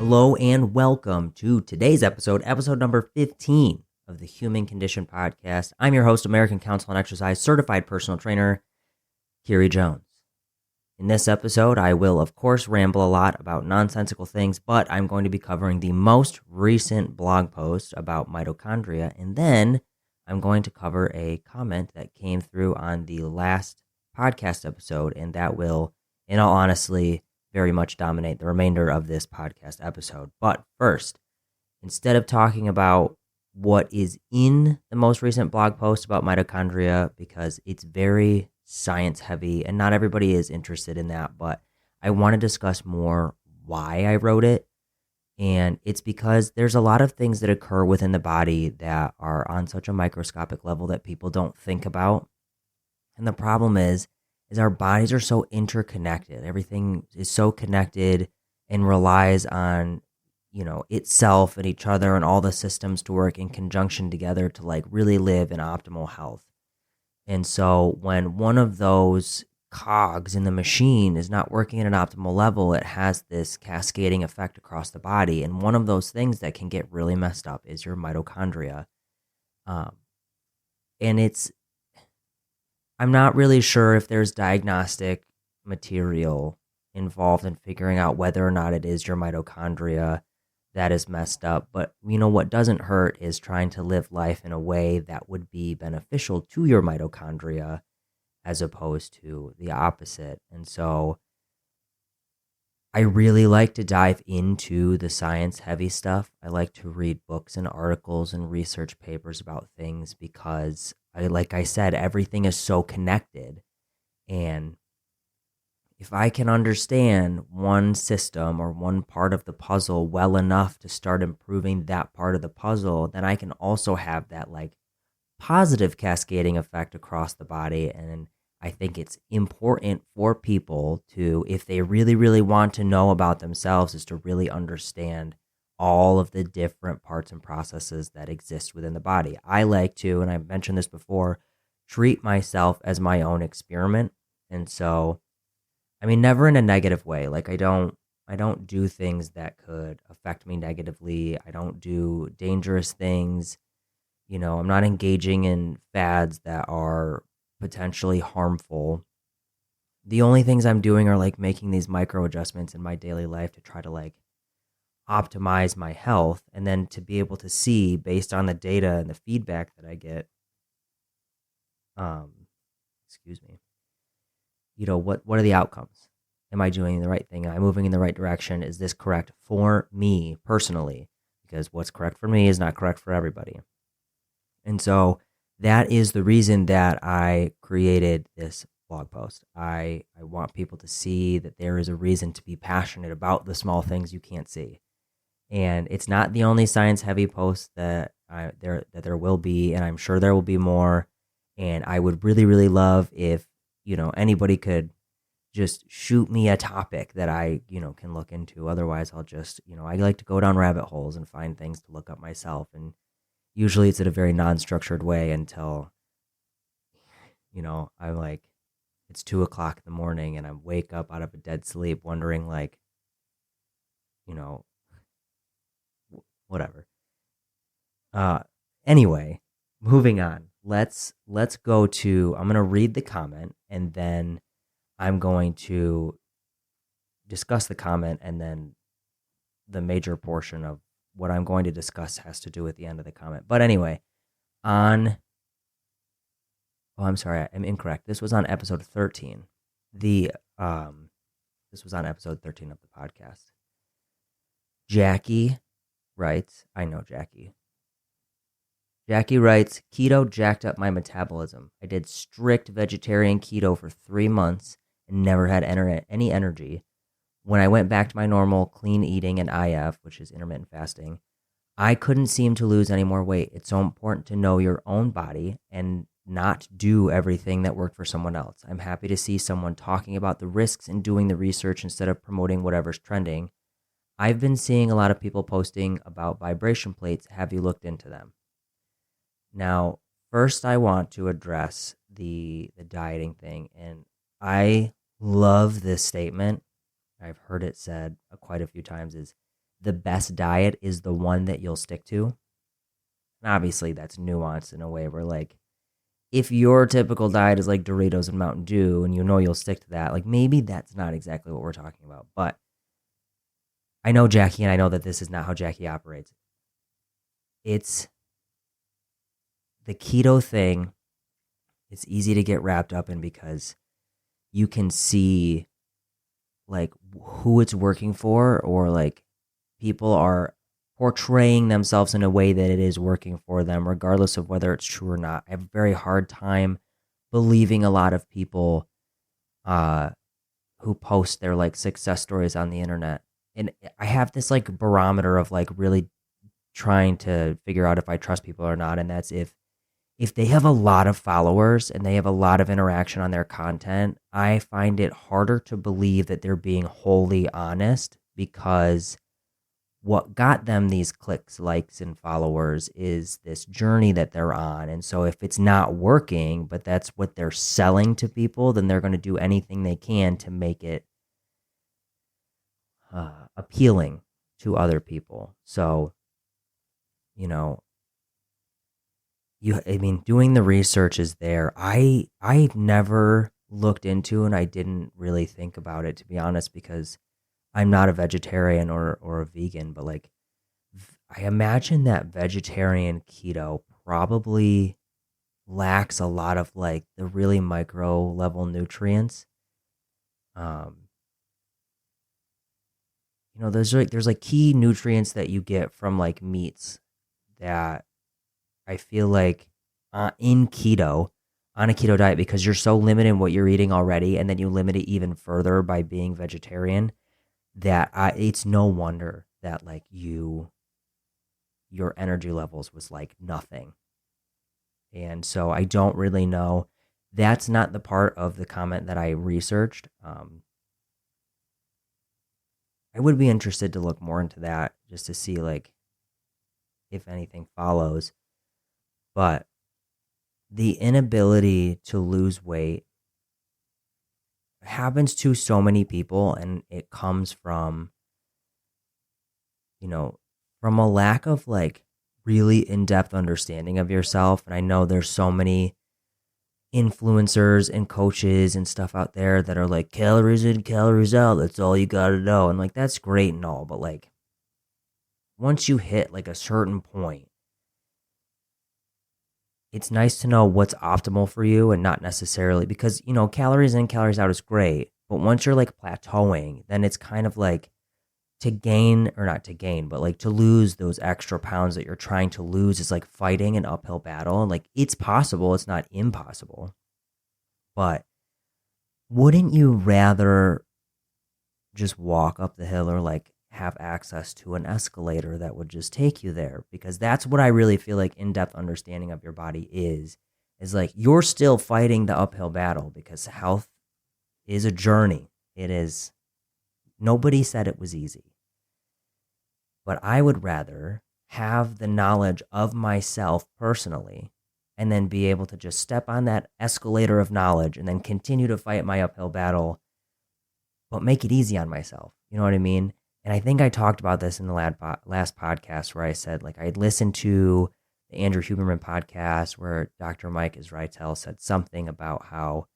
Hello and welcome to today's episode number 15 of the Human Condition Podcast. I'm your host, American Council on Exercise Certified Personal Trainer, Kiri Jones. In this episode, I will, of course, ramble a lot about nonsensical things, but I'm going to be covering the most recent blog post about mitochondria, and then I'm going to cover a comment that came through on the last podcast episode, and that will, in all honesty, very much dominate the remainder of this podcast episode. But first, instead of talking about what is in the most recent blog post about mitochondria, because it's very science heavy and not everybody is interested in that, but I want to discuss more why I wrote it. And it's because there's a lot of things that occur within the body that are on such a microscopic level that people don't think about. And the problem is our bodies are so interconnected. Everything is so connected and relies on, itself and each other and all the systems to work in conjunction together to really live in optimal health. And so when one of those cogs in the machine is not working at an optimal level, it has this cascading effect across the body. And one of those things that can get really messed up is your mitochondria. I'm not really sure if there's diagnostic material involved in figuring out whether or not it is your mitochondria that is messed up. But what doesn't hurt is trying to live life in a way that would be beneficial to your mitochondria as opposed to the opposite. And so I really like to dive into the science heavy stuff. I like to read books and articles and research papers about things because like I said, everything is so connected. And if I can understand one system or one part of the puzzle well enough to start improving that part of the puzzle, then I can also have that positive cascading effect across the body. And I think it's important for people to, if they really, really want to know about themselves, is to really understand all of the different parts and processes that exist within the body. I like to, and I've mentioned this before, treat myself as my own experiment. And so, never in a negative way. I don't do things that could affect me negatively. I don't do dangerous things. I'm not engaging in fads that are potentially harmful. The only things I'm doing are making these micro adjustments in my daily life to try to optimize my health, and then to be able to see based on the data and the feedback that I get, what are the outcomes? Am I doing the right thing? Am I moving in the right direction? Is this correct for me personally? Because what's correct for me is not correct for everybody. And so that is the reason that I created this blog post. I want people to see that there is a reason to be passionate about the small things you can't see. And it's not the only science heavy post that there will be, and I'm sure there will be more. And I would really, really love if, anybody could just shoot me a topic that I, can look into. Otherwise, I'll just, I like to go down rabbit holes and find things to look up myself. And usually it's in a very non-structured way until, I'm it's 2:00 in the morning and I wake up out of a dead sleep wondering whatever. Anyway, moving on. Let's go to, I'm going to read the comment and then I'm going to discuss the comment, and then the major portion of what I'm going to discuss has to do with the end of the comment. But anyway, I'm sorry, I'm incorrect. This was on episode 13. This was on episode 13 of the podcast. Jackie writes, I know Jackie. Jackie writes, keto jacked up my metabolism. I did strict vegetarian keto for 3 months and never had any energy. When I went back to my normal clean eating and IF, which is intermittent fasting, I couldn't seem to lose any more weight. It's so important to know your own body and not do everything that worked for someone else. I'm happy to see someone talking about the risks and doing the research instead of promoting whatever's trending. I've been seeing a lot of people posting about vibration plates. Have you looked into them? Now, first I want to address the dieting thing, and I love this statement. I've heard it said quite a few times, is the best diet is the one that you'll stick to. And obviously that's nuanced in a way where like if your typical diet is like Doritos and Mountain Dew and you know you'll stick to that, like maybe that's not exactly what we're talking about. But I know Jackie and I know that this is not how Jackie operates. It's the keto thing. It's easy to get wrapped up in because you can see like who it's working for, or like people are portraying themselves in a way that it is working for them, regardless of whether it's true or not. I have a very hard time believing a lot of people who post their like success stories on the internet. And I have this like barometer of like really trying to figure out if I trust people or not. And that's if they have a lot of followers and they have a lot of interaction on their content, I find it harder to believe that they're being wholly honest, because what got them these clicks, likes, and followers is this journey that they're on. And so if it's not working, but that's what they're selling to people, then they're going to do anything they can to make it appealing to other people. So, you know, doing the research is there. I've never looked into, and I didn't really think about it, to be honest, because I'm not a vegetarian or a vegan, but like I imagine that vegetarian keto probably lacks a lot of like the really micro level nutrients. Um, there's like key nutrients that you get from like meats that I feel like in keto, on a keto diet, because you're so limited in what you're eating already, and then you limit it even further by being vegetarian, that it's no wonder that like your energy levels was like nothing. And so I don't really know. That's not the part of the comment that I researched. I would be interested to look more into that just to see like if anything follows. But the inability to lose weight happens to so many people, and it comes from, from a lack of like really in-depth understanding of yourself. And I know there's so many influencers and coaches and stuff out there that are like calories in, calories out, that's all you got to know. And like that's great and all, but like once you hit like a certain point, it's nice to know what's optimal for you, and not necessarily because, calories in, calories out is great. But once you're like plateauing, then it's kind of like to gain, or not to gain, but like to lose those extra pounds that you're trying to lose is like fighting an uphill battle. And like it's possible, it's not impossible. But wouldn't you rather just walk up the hill, or like have access to an escalator that would just take you there? Because that's what I really feel like in-depth understanding of your body is like you're still fighting the uphill battle, because health is a journey. It is. Nobody said it was easy. But I would rather have the knowledge of myself personally, and then be able to just step on that escalator of knowledge and then continue to fight my uphill battle, but make it easy on myself. You know what I mean? And I think I talked about this in the last podcast, where I said, like, I listened to the Andrew Huberman podcast where Dr. Mike Israetel said something about how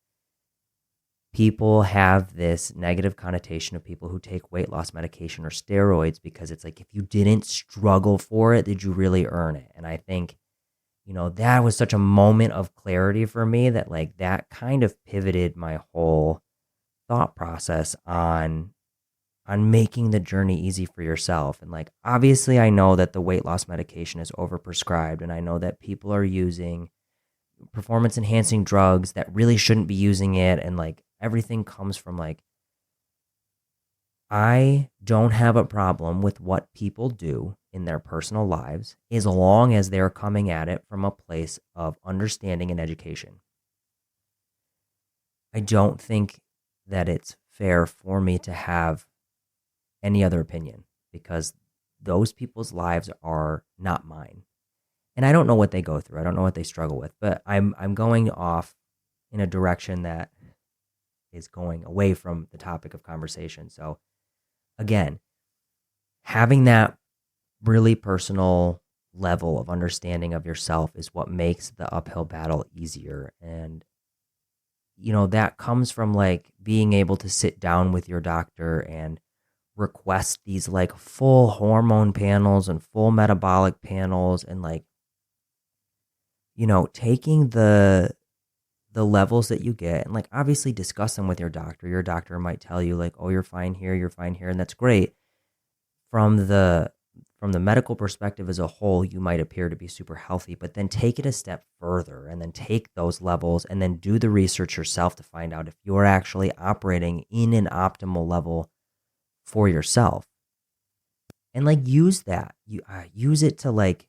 people have this negative connotation of people who take weight loss medication or steroids, because it's like, if you didn't struggle for it, did you really earn it? And I think, that was such a moment of clarity for me, that like that kind of pivoted my whole thought process on making the journey easy for yourself. And like, obviously I know that the weight loss medication is overprescribed, and I know that people are using performance enhancing drugs that really shouldn't be using it. And like everything comes from like, I don't have a problem with what people do in their personal lives, as long as they're coming at it from a place of understanding and education. I don't think that it's fair for me to have any other opinion, because those people's lives are not mine. And I don't know what they go through. I don't know what they struggle with, but I'm going off in a direction that is going away from the topic of conversation. So again, having that really personal level of understanding of yourself is what makes the uphill battle easier. And, that comes from like being able to sit down with your doctor and request these like full hormone panels and full metabolic panels and like, taking the levels that you get and like obviously discuss them with your doctor. Your doctor might tell you like, "Oh, you're fine here," and that's great. From the medical perspective as a whole, you might appear to be super healthy, but then take it a step further and then take those levels and then do the research yourself to find out if you're actually operating in an optimal level for yourself. And like use that. Use it to like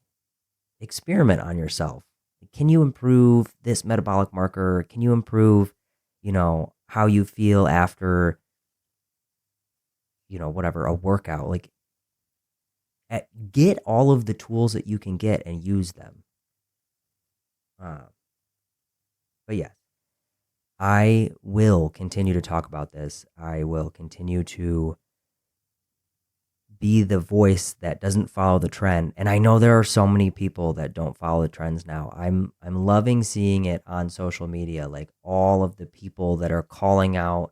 experiment on yourself. Can you improve this metabolic marker? Can you improve, how you feel after, whatever, a workout? Like get all of the tools that you can get and use them. But yes, I will continue to talk about this. I will continue to be the voice that doesn't follow the trend. And I know there are so many people that don't follow the trends now. I'm loving seeing it on social media, like all of the people that are calling out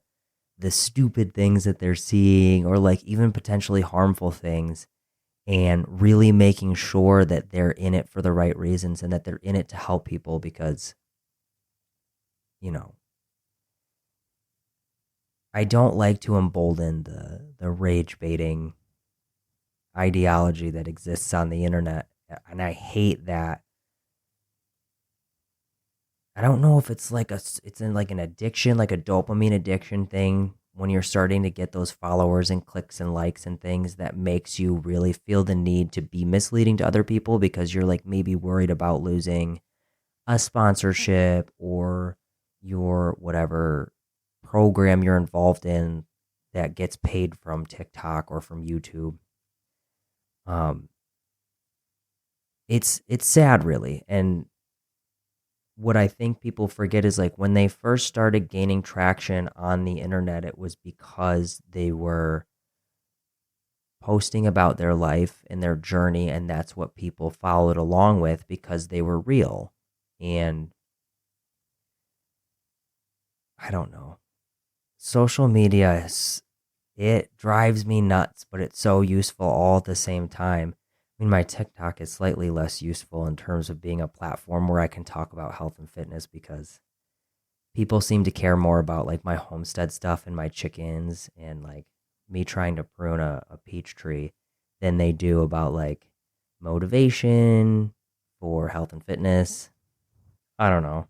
the stupid things that they're seeing or like even potentially harmful things, and really making sure that they're in it for the right reasons and that they're in it to help people because, I don't like to embolden the rage baiting ideology that exists on the internet. And I hate that. I don't know if it's like it's in like an addiction, like a dopamine addiction thing when you're starting to get those followers and clicks and likes and things that makes you really feel the need to be misleading to other people because you're like maybe worried about losing a sponsorship or your whatever program you're involved in that gets paid from TikTok or from YouTube. Um, it's sad, really. And what I think people forget is like when they first started gaining traction on the internet, it was because they were posting about their life and their journey, and that's what people followed along with because they were real. And I don't know. Social media it drives me nuts, but it's so useful all at the same time. I mean, my TikTok is slightly less useful in terms of being a platform where I can talk about health and fitness because people seem to care more about like my homestead stuff and my chickens and like me trying to prune a peach tree than they do about like motivation for health and fitness. I don't know.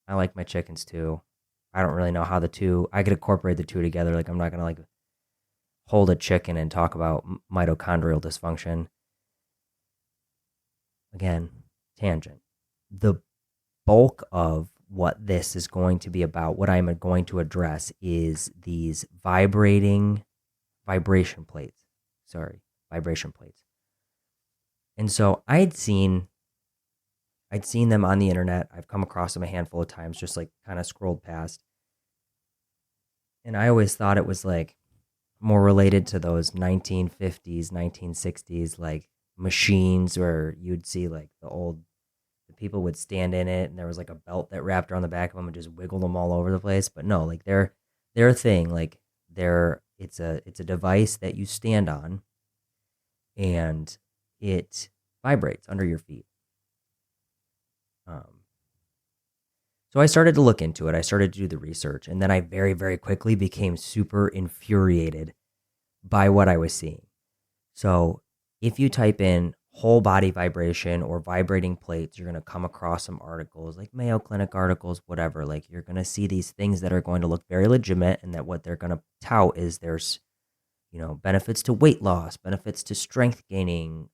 I like my chickens too. I don't really know how I could incorporate the two together. Like I'm not going to like hold a chicken and talk about mitochondrial dysfunction. Again, tangent. The bulk of what this is going to be about, what I'm going to address is these vibration plates. Vibration plates. And so I'd seen them on the internet. I've come across them a handful of times, just like kind of scrolled past. And I always thought it was like more related to those 1950s, 1960s, like machines where you'd see like the people would stand in it and there was like a belt that wrapped around the back of them and just wiggled them all over the place. But no, like they're a thing. Like it's a device that you stand on and it vibrates under your feet. So I started to look into it. I started to do the research, and then I very, very quickly became super infuriated by what I was seeing. So if you type in whole body vibration or vibrating plates, you're going to come across some articles like Mayo Clinic articles, whatever. Like you're going to see these things that are going to look very legitimate and that what they're going to tout is there's, benefits to weight loss, benefits to strength gaining.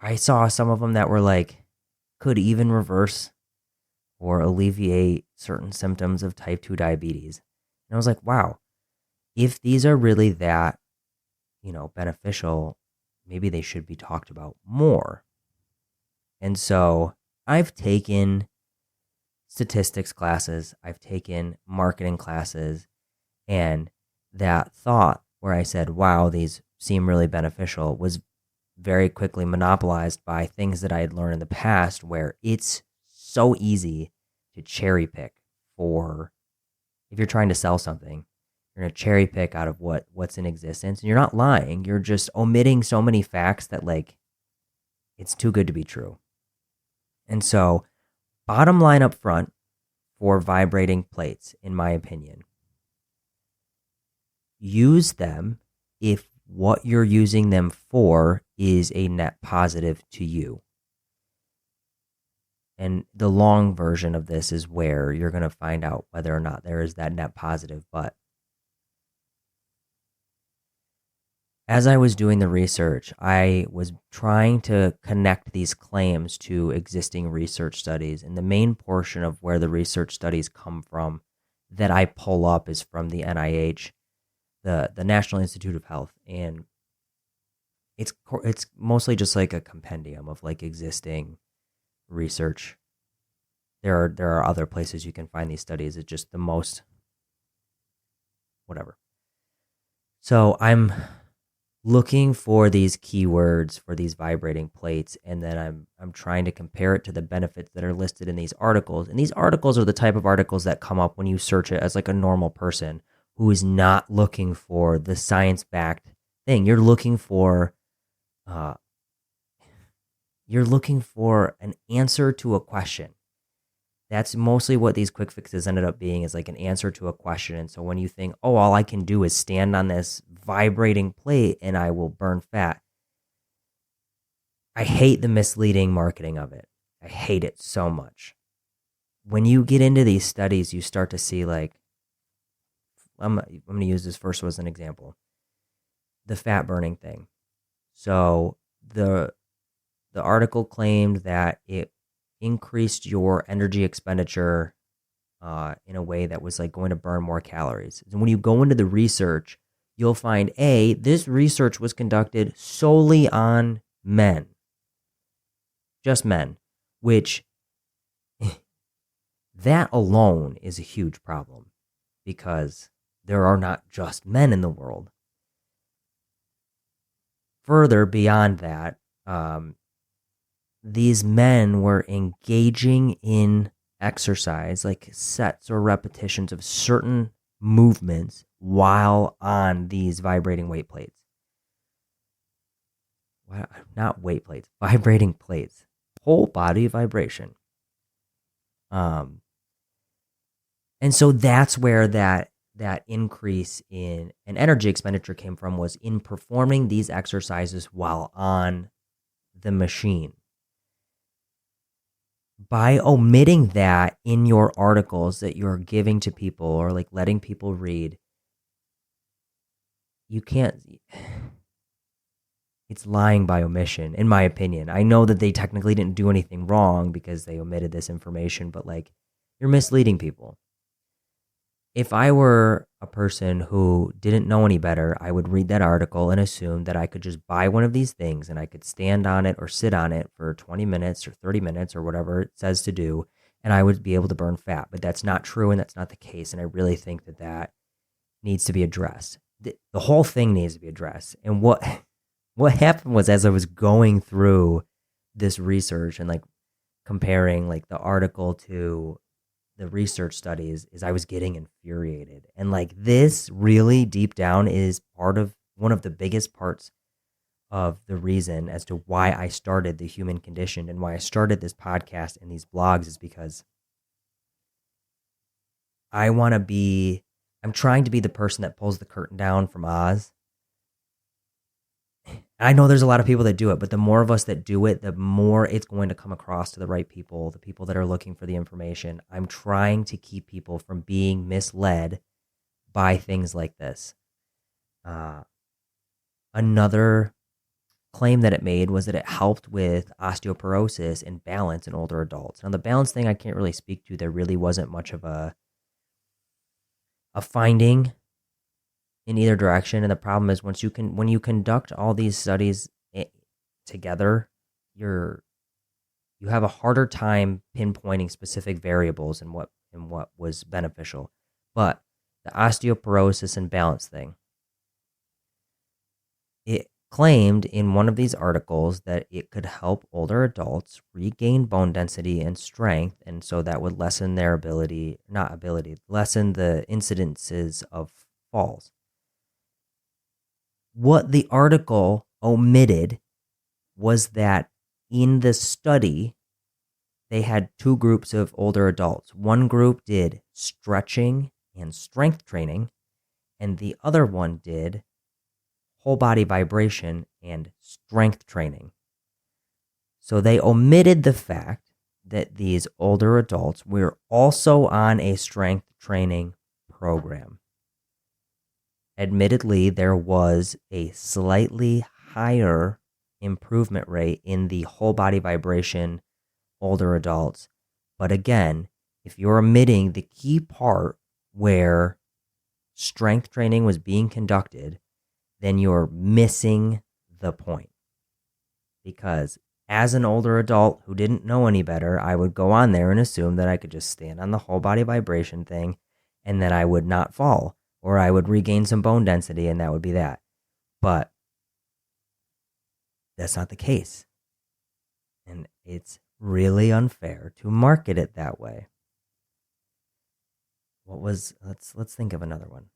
I saw some of them that were like, could even reverse or alleviate certain symptoms of type 2 diabetes. And I was like, wow, if these are really that, beneficial, maybe they should be talked about more. And so I've taken statistics classes, I've taken marketing classes, and that thought where I said, wow, these seem really beneficial was very quickly monopolized by things that I had learned in the past, where it's so easy to cherry pick for, if you're trying to sell something, you're going to cherry pick out of what's in existence, and you're not lying. You're just omitting so many facts that like it's too good to be true. And so, bottom line up front for vibrating plates, in my opinion, use them if what you're using them for is a net positive to you. And the long version of this is where you're going to find out whether or not there is that net positive. But as I was doing the research, I was trying to connect these claims to existing research studies. And the main portion of where the research studies come from that I pull up is from the NIH, the National Institute of Health. And it's mostly just like a compendium of like existing research. There are other places you can find these studies. It's just the most whatever. So I'm looking for these keywords for these vibrating plates, and then I'm trying to compare it to the benefits that are listed in these articles. And these articles are the type of articles that come up when you search it as like a normal person who is not looking for the science-backed thing. You're looking for an answer to a question. That's mostly what these quick fixes ended up being, is like an answer to a question. And so when you think, oh, all I can do is stand on this vibrating plate and I will burn fat, I hate the misleading marketing of it. I hate it so much. When you get into these studies, you start to see like, I'm going to use this first as an example, the fat burning thing. So the article claimed that it increased your energy expenditure in a way that was like going to burn more calories. And when you go into the research, you'll find this research was conducted solely on men, just men, which that alone is a huge problem because there are not just men in the world. Further beyond that, these men were engaging in exercise, like sets or repetitions of certain movements while on these vibrating weight plates. Not weight plates, vibrating plates. Whole body vibration. And so that's where that increase in an energy expenditure came from, was in performing these exercises while on the machine. By omitting that in your articles that you're giving to people or like letting people read, you can't, it's lying by omission, in my opinion. I know that they technically didn't do anything wrong because they omitted this information, but like, you're misleading people. If I were a person who didn't know any better, I would read that article and assume that I could just buy one of these things and I could stand on it or sit on it for 20 minutes or 30 minutes or whatever it says to do, and I would be able to burn fat. But that's not true, and that's not the case. And I really think that needs to be addressed. The whole thing needs to be addressed. And what happened was, as I was going through this research and like comparing like the article to the research studies, is I was getting infuriated. And like, this really deep down is one of the biggest parts of the reason as to why I started The Human Condition and why I started this podcast and these blogs, is because I'm trying to be the person that pulls the curtain down from Oz. I know there's a lot of people that do it, but the more of us that do it, the more it's going to come across to the right people, the people that are looking for the information. I'm trying to keep people from being misled by things like this. Another claim that it made was that it helped with osteoporosis and balance in older adults. Now, the balance thing I can't really speak to. There really wasn't much of a finding in either direction. And the problem is, when you conduct all these studies together, you have a harder time pinpointing specific variables and what was beneficial. But the osteoporosis and balance thing, It claimed in one of these articles that it could help older adults regain bone density and strength, and so that would lessen their lessen the incidences of falls. What the article omitted was that in the study, they had two groups of older adults. One group did stretching and strength training, and the other one did whole body vibration and strength training. So they omitted the fact that these older adults were also on a strength training program. Admittedly, there was a slightly higher improvement rate in the whole body vibration older adults. But again, if you're omitting the key part where strength training was being conducted, then you're missing the point. Because as an older adult who didn't know any better, I would go on there and assume that I could just stand on the whole body vibration thing and that I would not fall, or I would regain some bone density and that would be that. But that's not the case. And it's really unfair to market it that way. Let's think of another one.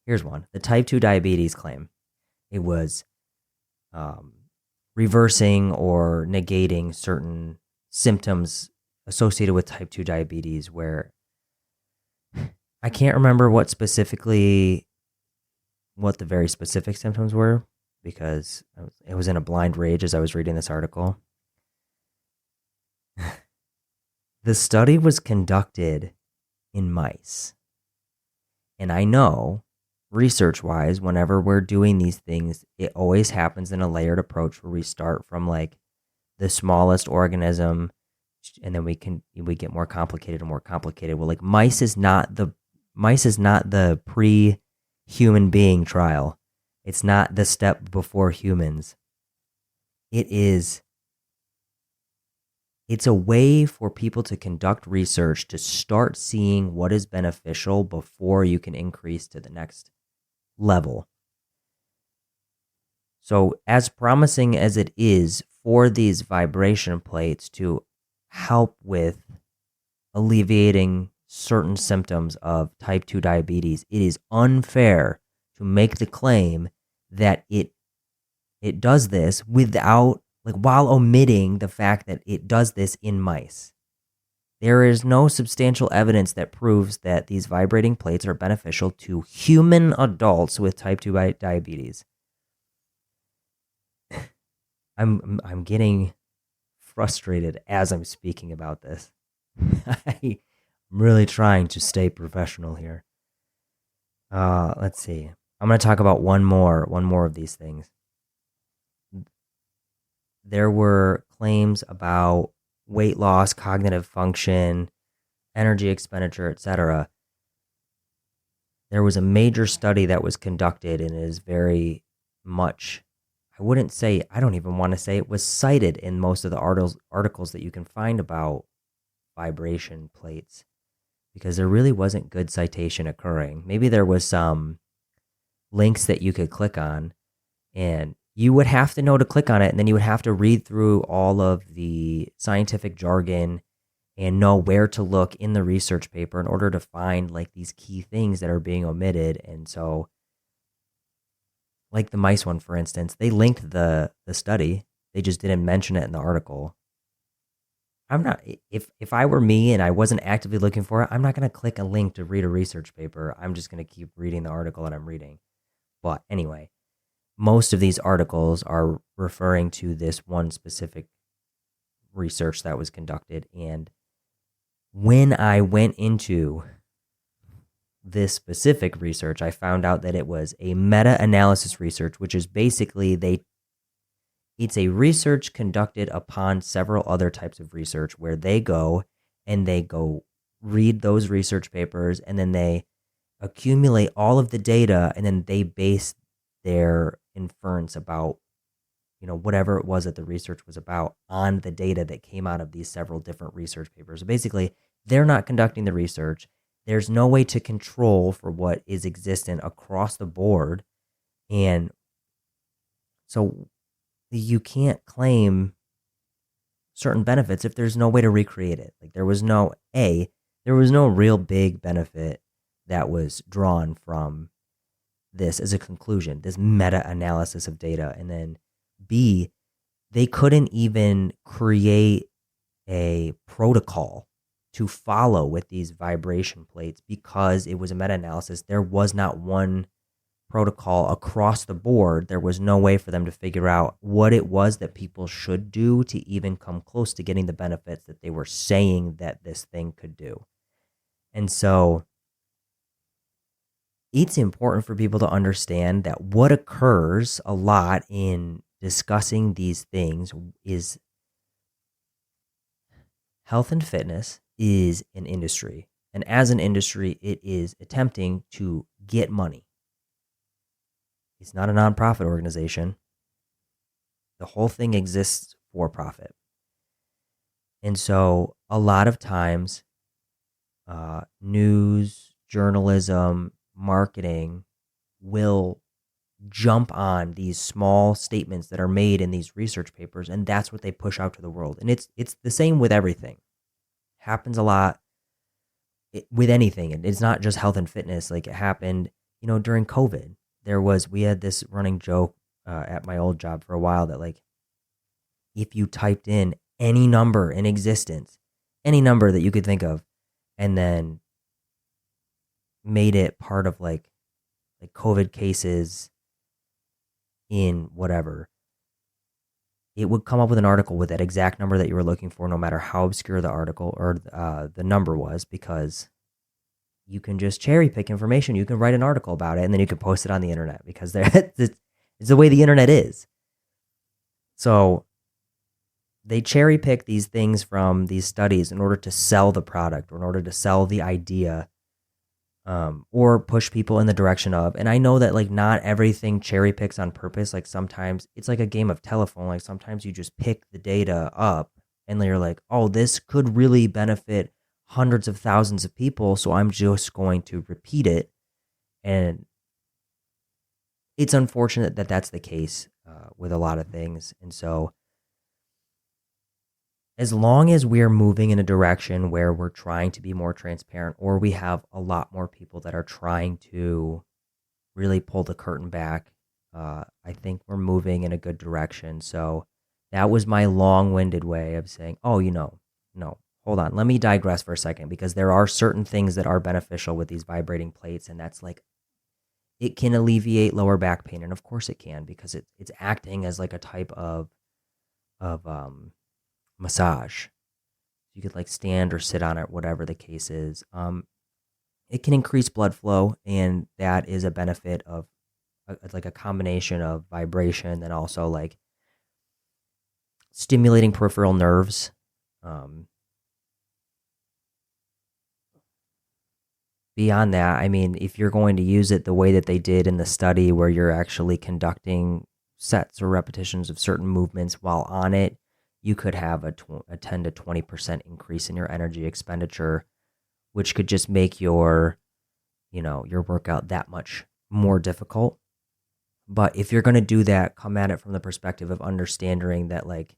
Here's one. The type 2 diabetes claim. It was reversing or negating certain symptoms associated with type 2 diabetes, where I can't remember what the very specific symptoms were, because it was in a blind rage as I was reading this article. The study was conducted in mice. And I know, research-wise, whenever we're doing these things, it always happens in a layered approach where we start from like the smallest organism, and then we get more complicated and more complicated. Well, like mice is not the pre-human being trial. It's not the step before humans. It's a way for people to conduct research to start seeing what is beneficial before you can increase to the next level. So as promising as it is for these vibration plates to help with alleviating certain symptoms of type 2 diabetes, it is unfair to make the claim that it does this while omitting the fact that it does this in mice. There is no substantial evidence that proves that these vibrating plates are beneficial to human adults with type 2 diabetes. I'm getting frustrated as I'm speaking about this. I'm really trying to stay professional here. Let's see. I'm going to talk about one more of these things. There were claims about weight loss, cognitive function, energy expenditure, etc. There was a major study that was conducted, and it is very much, I don't even want to say it was cited in most of the articles that you can find about vibration plates, because there really wasn't good citation occurring. Maybe there was some links that you could click on, and you would have to know to click on it, and then you would have to read through all of the scientific jargon and know where to look in the research paper in order to find like these key things that are being omitted. And so, like the mice one, for instance, they linked the study. They just didn't mention it in the article. If I were me and I wasn't actively looking for it, I'm not going to click a link to read a research paper. I'm just going to keep reading the article that I'm reading. But anyway, most of these articles are referring to this one specific research that was conducted. And when I went into this specific research, I found out that it was a meta-analysis research, which is basically it's a research conducted upon several other types of research, where they go read those research papers, and then they accumulate all of the data, and then they base their inference about, whatever it was that the research was about on the data that came out of these several different research papers. So basically, they're not conducting the research. there's no way to control for what is existent across the board. And so you can't claim certain benefits if there's no way to recreate it. Like there was no real big benefit that was drawn from this as a conclusion, this meta-analysis of data. And then B, they couldn't even create a protocol to follow with these vibration plates because it was a meta-analysis. There was not one protocol across the board. There was no way for them to figure out what it was that people should do to even come close to getting the benefits that they were saying that this thing could do. And so it's important for people to understand that what occurs a lot in discussing these things is health and fitness is an industry. And as an industry, it is attempting to get money. It's not a nonprofit organization. The whole thing exists for profit. And so a lot of times, news, journalism, marketing will jump on these small statements that are made in these research papers, and that's what they push out to the world. And it's the same with everything. Happens a lot with anything. And it's not just health and fitness. Like it happened, during COVID. We had this running joke at my old job for a while that like, if you typed in any number in existence, any number that you could think of, and then made it part of like COVID cases in whatever, it would come up with an article with that exact number that you were looking for, no matter how obscure the article or the number was, because you can just cherry pick information. You can write an article about it, and then you can post it on the internet because it's the way the internet is. So they cherry pick these things from these studies in order to sell the product or in order to sell the idea, or push people in the direction of. And I know that like not everything cherry picks on purpose. Like sometimes it's like a game of telephone. Like sometimes you just pick the data up and you're like, oh, this could really benefit hundreds of thousands of people, so I'm just going to repeat it. And it's unfortunate that that's the case with a lot of things. And so as long as we're moving in a direction where we're trying to be more transparent, or we have a lot more people that are trying to really pull the curtain back, I think we're moving in a good direction. So that was my long-winded way of saying, oh, no, hold on. Let me digress for a second, because there are certain things that are beneficial with these vibrating plates, and that's like it can alleviate lower back pain, and of course it can, because it's acting as like a type of massage. You could like stand or sit on it, whatever the case is. It can increase blood flow, and that is a benefit of like a combination of vibration and also like stimulating peripheral nerves. Beyond that, I mean, if you're going to use it the way that they did in the study, where you're actually conducting sets or repetitions of certain movements while on it, you could have a 10 to 20% increase in your energy expenditure, which could just make your workout that much more difficult. But if you're going to do that, come at it from the perspective of understanding that like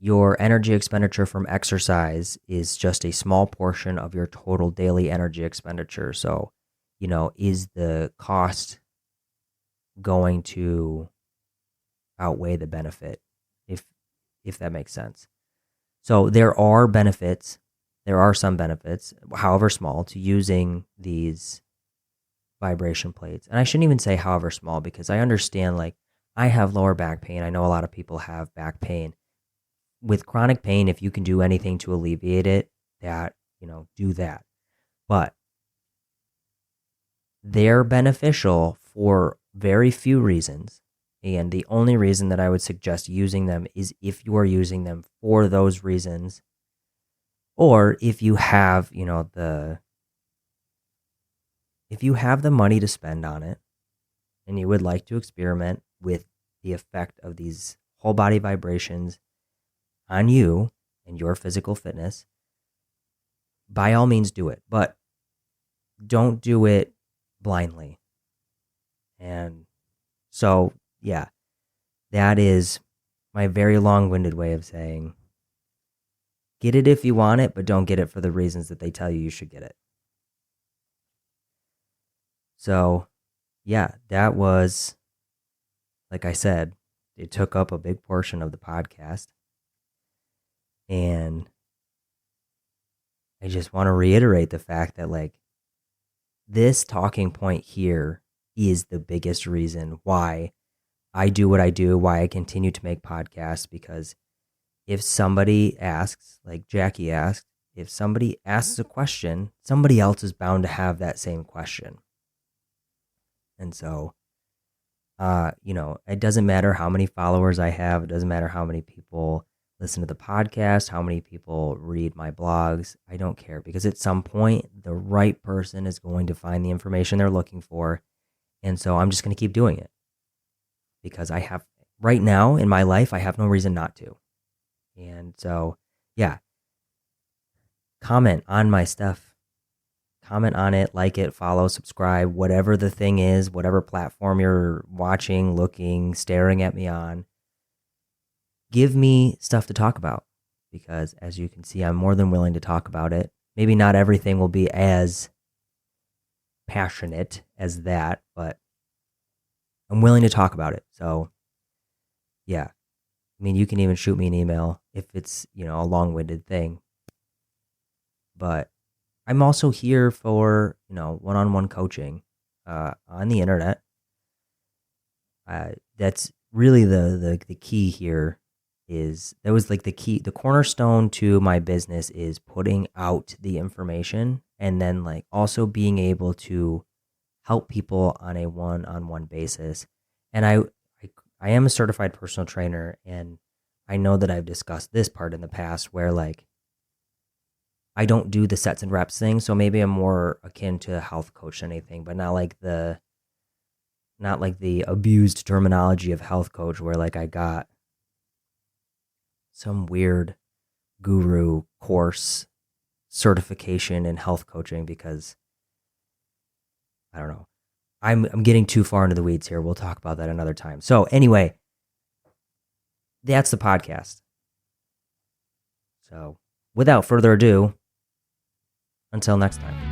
your energy expenditure from exercise is just a small portion of your total daily energy expenditure. So, is the cost going to outweigh the benefit, if that makes sense? So there are benefits. There are some benefits, however small, to using these vibration plates. And I shouldn't even say however small, because I understand, like, I have lower back pain. I know a lot of people have back pain. With chronic pain, if you can do anything to alleviate it, do that. But they're beneficial for very few reasons. And the only reason that I would suggest using them is if you are using them for those reasons, or if you have, if you have the money to spend on it and you would like to experiment with the effect of these whole body vibrations on you and your physical fitness. by all means do it, but don't do it blindly. And so, yeah, that is my very long-winded way of saying, get it if you want it, but don't get it for the reasons that they tell you should get it. So, yeah, that was, like I said, it took up a big portion of the podcast. And I just want to reiterate the fact that, like, this talking point here is the biggest reason why I do what I do, why I continue to make podcasts, because if somebody asks, like Jackie asked, if somebody asks a question, somebody else is bound to have that same question. And so, it doesn't matter how many followers I have. It doesn't matter how many people listen to the podcast, how many people read my blogs. I don't care, because at some point, the right person is going to find the information they're looking for. And so I'm just going to keep doing it, because right now in my life, I have no reason not to. And so, yeah, comment on my stuff. Comment on it, like it, follow, subscribe, whatever the thing is, whatever platform you're watching, looking, staring at me on. Give me stuff to talk about, because as you can see, I'm more than willing to talk about it. Maybe not everything will be as passionate as that, but I'm willing to talk about it. So, yeah. I mean, you can even shoot me an email if it's, a long-winded thing. But I'm also here for, one-on-one coaching on the internet. That's really the key here. That was like the key, the cornerstone to my business is putting out the information, and then like also being able to help people on a one-on-one basis. And I am a certified personal trainer, and I know that I've discussed this part in the past where like I don't do the sets and reps thing, so maybe I'm more akin to a health coach than anything, but not like the abused terminology of health coach where like I got some weird guru course certification in health coaching, because I don't know. I'm getting too far into the weeds here. We'll talk about that another time. So anyway, that's the podcast. So without further ado, until next time.